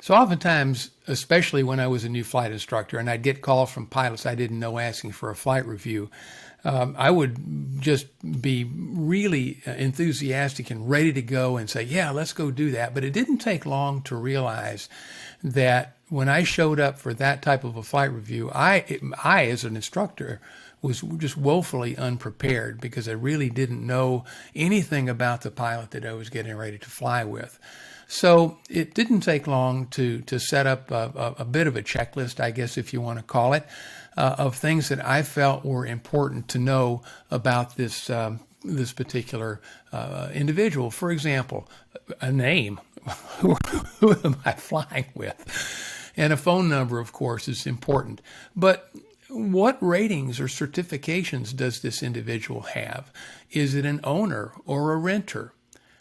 So oftentimes, especially when I was a new flight instructor and I'd get calls from pilots I didn't know asking for a flight review, I would just be really enthusiastic and ready to go and say, yeah, let's go do that. But it didn't take long to realize that when I showed up for that type of a flight review, I as an instructor, was just woefully unprepared because I really didn't know anything about the pilot that I was getting ready to fly with. So it didn't take long to set up a bit of a checklist, I guess, if you want to call it, of things that I felt were important to know about this particular individual. For example, a name. Who am I flying with? And a phone number, of course, is important. But what ratings or certifications does this individual have? Is it an owner or a renter?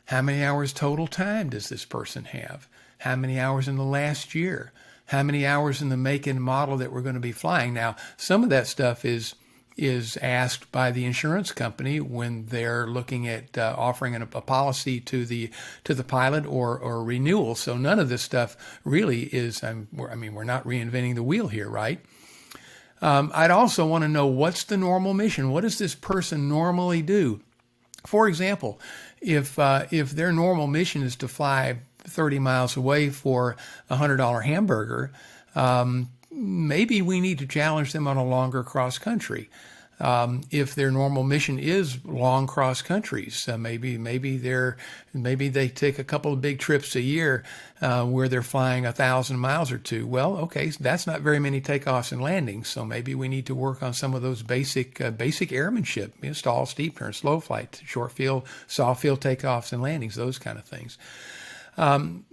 How many hours total time does this person have? How many hours in the last year? How many hours in the make and model that we're going to be flying? Now, some of that stuff is asked by the insurance company when they're looking at offering a policy to the pilot or renewal. So none of this stuff really is, we're not reinventing the wheel here, right? I'd also want to know, what's the normal mission? What does this person normally do? For example, if their normal mission is to fly 30 miles away for a $100 hamburger, maybe we need to challenge them on a longer cross country. If their normal mission is long cross countries, maybe they take a couple of big trips a year where they're flying 1,000 miles or two. Well, okay, so that's not very many takeoffs and landings. So maybe we need to work on some of those basic airmanship, stall, steep turn, slow flight, short field, soft field takeoffs and landings, those kind of things. Any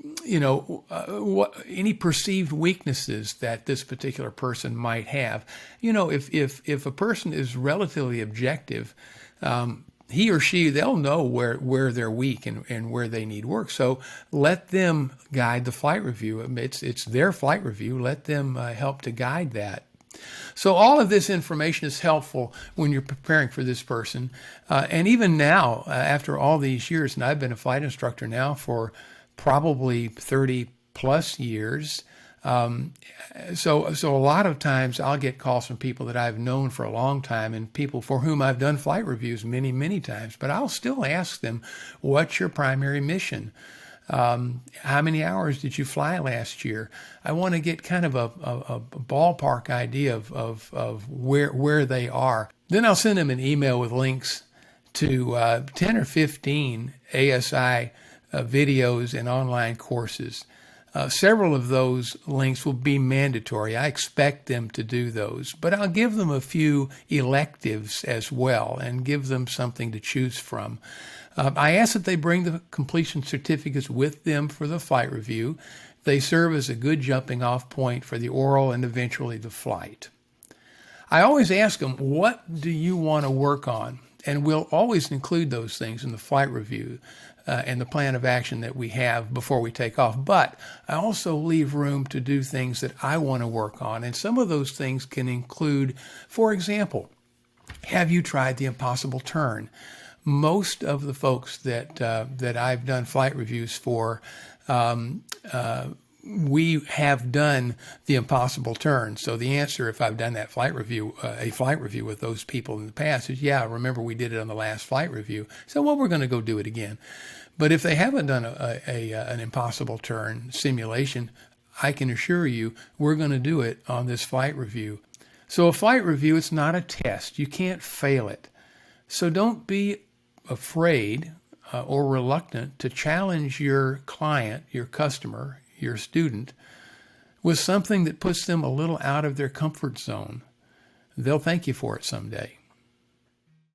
perceived weaknesses that this particular person might have. If a person is relatively objective, he or she, they'll know where they're weak and where they need work. So let them guide the flight review. It's their flight review. Let them help to guide that. So all of this information is helpful when you're preparing for this person. And even now, after all these years, and I've been a flight instructor now for probably 30 plus years. So a lot of times I'll get calls from people that I've known for a long time and people for whom I've done flight reviews many, many times, but I'll still ask them, what's your primary mission? How many hours did you fly last year? I want to get kind of a ballpark idea of where they are. Then I'll send them an email with links to 10 or 15 ASI videos and online courses. Several of those links will be mandatory. I expect them to do those, but I'll give them a few electives as well and give them something to choose from. I ask that they bring the completion certificates with them for the flight review. They serve as a good jumping off point for the oral and eventually the flight. I always ask them, what do you want to work on? And we'll always include those things in the flight review and the plan of action that we have before we take off. But I also leave room to do things that I want to work on. And some of those things can include, for example, have you tried the impossible turn? Most of the folks that I've done flight reviews for, we have done the impossible turn. So the answer, if I've done that flight review, a flight review with those people in the past, is, yeah, remember we did it on the last flight review. So, well, we're going to go do it again. But if they haven't done an impossible turn simulation, I can assure you we're going to do it on this flight review. So a flight review, it's not a test. You can't fail it. So don't be afraid or reluctant to challenge your client, your customer, your student, with something that puts them a little out of their comfort zone. They'll thank you for it someday.